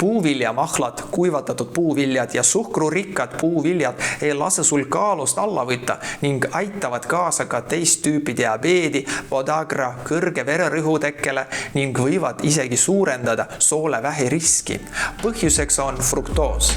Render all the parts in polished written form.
Puuviljamahlad, kuivatatud puuviljad ja suhkrurikkad puuviljad ei lase sul kaalust alla võtta ning aitavad kaasa ka teist tüüpi diabeedi, podagra, kõrge vererõhu tekkele ning võivad isegi suurendada soolevähi riski. Põhjuseks on fruktoos.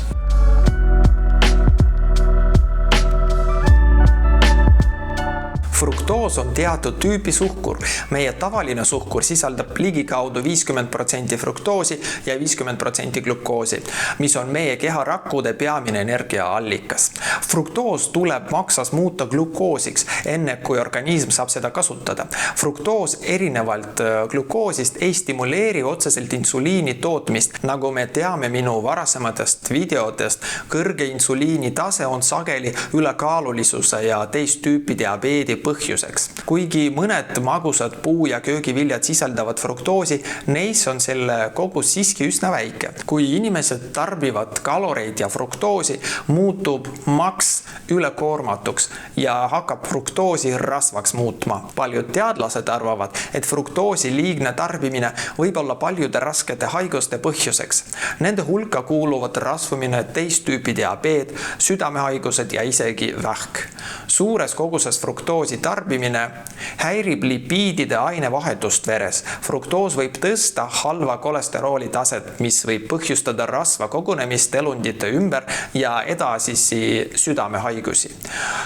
Fruktoos on teatud tüüpi suhkur. Meie tavaline suhkur sisaldab ligikaudu 50% fruktoosi ja 50% glukoosi, mis on meie keharakkude peamine energiaallikas. Fruktoos tuleb maksas muuta glukoosiks, enne kui organism saab seda kasutada. Fruktoos erinevalt glukoosist ei stimuleeri otseselt insuliini tootmist. Nagu me teame minu varasematest videotest, kõrge insuliini tase on sageli ülekaalulisuse ja teist tüüpi diabeedi põhjuseks. Kuigi mõned magusad puu- ja köögiviljad sisaldavad fruktoosi, neis on selle kogus siiski üsna väike. Kui inimesed tarbivad kaloreid ja fruktoosi, muutub maks ülekoormatuks ja hakkab fruktoosi rasvaks muutma. Paljud teadlased arvavad, et fruktoosi liigne tarbimine võib olla paljude raskete haiguste põhjuseks. Nende hulka kuuluvad rasvumine, teist tüüpi diabeet, südamehaigused ja isegi vähk. Suures koguses fruktoosi tarbimine häirib lipiidide ainevahetust veres. Fruktoos võib tõsta halva kolesterooli taset, mis võib põhjustada rasva kogunemist elundite ümber ja edasisi südamehaigusi.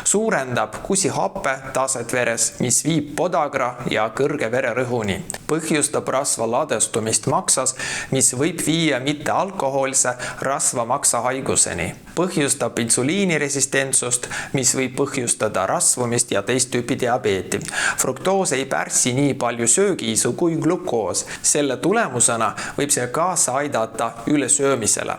Suurendab kusihappe taset veres, mis viib podagra ja kõrge vererõhuni. Põhjustab rasva ladestumist maksas, mis võib viia mitte alkohoolse rasvamaksa haiguseni. Põhjustab insuliiniresistentsust, mis võib põhjustada rasvumist ja teist tüüpi diabeeti. Fruktoos ei pärsi nii palju söögiisu kui glukoos. Selle tulemusena võib see kaasa aidata ülesöömisele.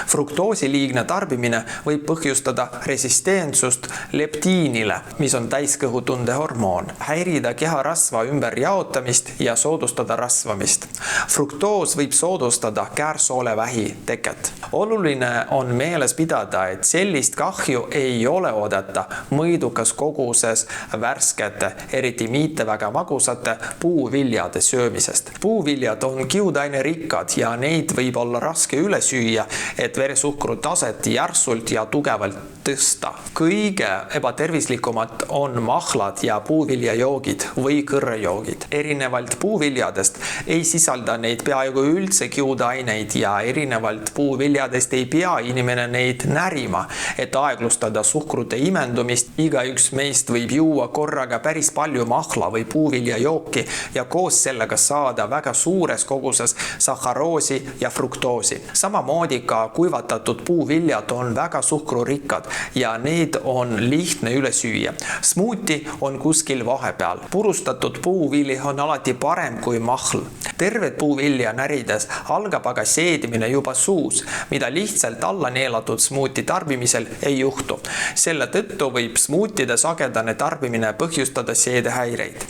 Fruktoosi liigne tarbimine võib põhjustada resistentsust leptiinile, mis on täiskõhutunde hormoon, häirida keharasva ümberjaotamist ja soodustada rasvamist. Fruktoos võib soodustada käärsoolevähi teket. Oluline on meeles pidada, et sellist kahju ei ole oodata mõõdukas koguses värskete, eriti mitte väga magusate puuviljade söömisest. Puuviljad on kiudainerikad ja neid võib olla raske üle süüa, et veresuhkru taset järsult ja tugevalt tõsta. Kõige ebatervislikumad on mahlad ja puuviljajoogid või kõrrejoogid. Erinevalt puuviljadest ei sisalda neid peaaegu üldse kiudaineid ja erinevalt puuviljadest ei pea inimene neid närima, et aeglustada suhkrute imendumist. Igaüks meist võib juua korraga päris palju mahla või puuviljajooki ja koos sellega saada väga suures koguses sahharoosi ja fruktoosi. Samamoodi ka kuivatatud puuviljad on väga suhkrurikkad ja neid on lihtne üle süüa. Smuuti on kuskil vahepeal. Purustatud puuvili on alati parem kui mahl. Tervet puuvilja närides algab aga seedimine juba suus, mida lihtsalt alla neelatud smuuti tarbimisel ei juhtu. Selle tõttu võib smuutide sagedane tarbimine põhjustada seedehäireid.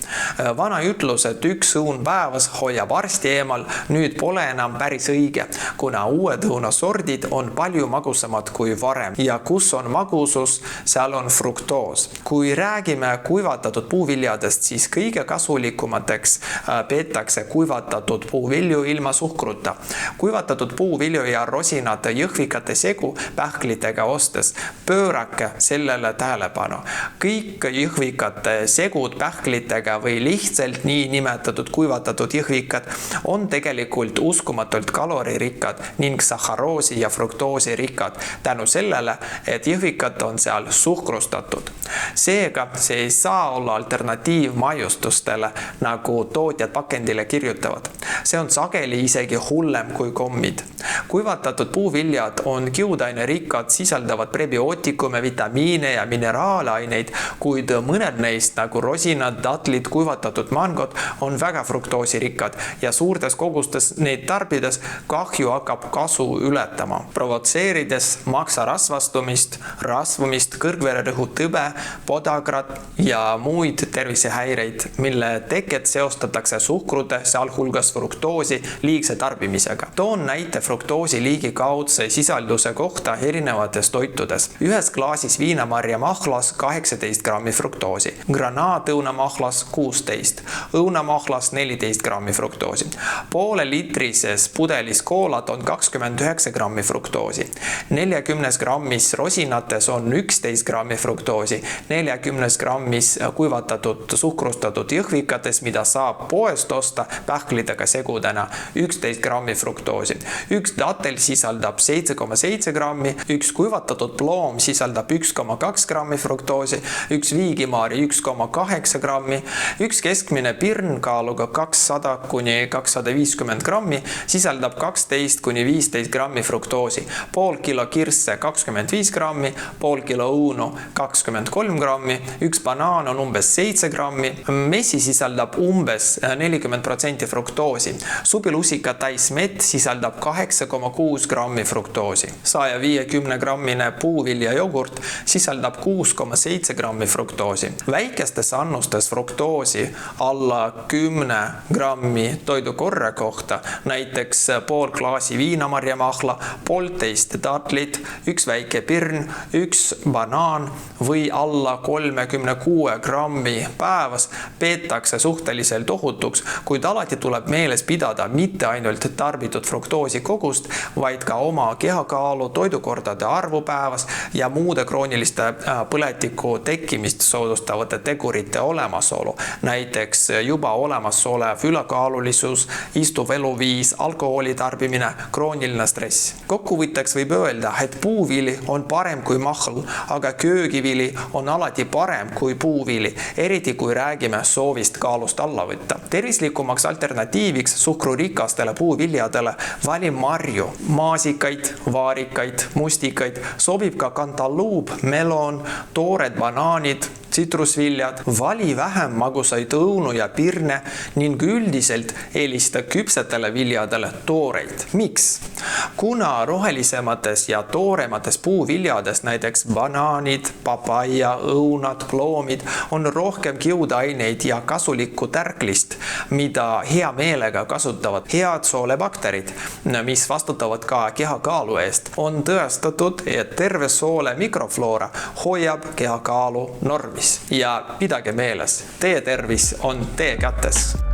Vana ütlus, et üks õun päevas hoiab arsti eemal, nüüd pole enam päris õige, kuna uued õunasordid on palju magusamad kui varem ja kus on magusus, seal on fruktoos. Kui räägime kuivatatud puuviljadest, siis kõige kasulikumateks peetakse kuivatatud puuvilju ilma suhkruta. Kuivatatud puuvilju ja rosinate jõhvikate segu pähklitega ostes pöörake sellele tähelepanu. Kõik jõhvikate segud pähklitega või lihtsalt nii nimetatud kuivatatud jõhvikad on tegelikult uskumatult kaloririkkad ning sahharoosi ja fruktoosi rikkad tänu sellele, et jõhvikad on seal suhkrustatud. Seega see ei saa olla alternatiiv maiustustele, nagu tootjad pakendile kirjutavad. See on sageli isegi hullem kui kommid. Kuivatatud puuviljad on kiudainerikad, sisaldavad prebiootikume, vitamiine ja mineraalaineid, kuid mõned neist nagu rosinad, datlid, kuivatatud mangod on väga fruktoosirikkad ja suurtes kogustes neid tarbides kahju hakkab kasu ületama, provotseerides maksarasvastumist, rasvumist, kõrgvererõhu tõbe, podagrat ja muid tervisehäireid, mille teket seostatakse suhkrute, sealhulgas fruktoosi liigse tarbimisega. Toon näite fruktoosi liigikaudse sisalduse kohta erinevates toitudes. Ühes klaasis viinamarja mahlas 18 grammi fruktoosi, granaatõunamahlas 16, õunamahlas 14 grammi fruktoosi. Poole litrises pudelis koolat on 29 grammi fruktoosi, 40 grammis rosinates on 11 grammi fruktoosi, 40 grammis kuivatatud suhkrustatud jõhvikates, mida saab poest osta pähklidega segudena, 11 grammi fruktoosi. Üks datel sisaldab 7,7 grammi, üks kuivatatud ploom sisaldab 1,2 grammi fruktoosi, üks viigimaari 1,8 grammi, üks keskmine pirn kaaluga 200 kuni 250 grammi sisaldab 12 kuni 15 grammi fruktoosi, pool kilo kirsse 25 grammi, pool kilo õunu 23 grammi, üks banaan on umbes 7 grammi, messi sisaldab umbes 40% fruktoosi, supilusika täis mett sisaldab 8,6 grammi fruktoosi, 150 grammine puuvilja jogurt sisaldab 6,7 grammi fruktoosi. Väikestes annustes fruktoosi alla 10 grammi toidukorra kohta, näiteks pool klaasi viinamarjamahla, 1,5 datlit, üks väike pirn, üks banaan või alla 36 grammi päevas peetakse suhteliselt ohutuks, kuid alati tuleb meeles pidada mitte ainult tarbitud fruktoosi kogust, vaid ka oma kehakaalu, toidukordade arvu päevas ja muude krooniliste põletiku tekkimist soodustavate tegurite olemasolu, näiteks juba olemasolev ülekaalulisus, istuv eluviis, alkoholi tarbimine, krooniline stress. Kokkuvõtteks võib öelda, et puuvili on parem kui mahl, aga köögivili on alati parem kui puuvili, eriti kui räägime soovist kaalust alla võtta. Tervislikumaks alternatiiviks suhkrurikastele puuviljadele vali marju, maasikaid, vaarikaid, mustikaid, sobib ka kantaluub, melon, toored banaanid, tsitrusviljad, vali vähem magusaid õunu ja pirne ning üldiselt eelista küpsetele viljadele tooreid. Miks? Kuna rohelisemates ja tooremates puuviljades, näiteks banaanid, papaia, õunad, ploomid, on rohkem kiudaineid ja kasulikku tärklist, mida hea meelega kasutavad head soolebakterid, mis vastutavad ka kehakaalu eest, on tõestatud, et terve soole mikrofloora hoiab kehakaalu normis. Ja pidage meeles, teie tervis on teie kätes.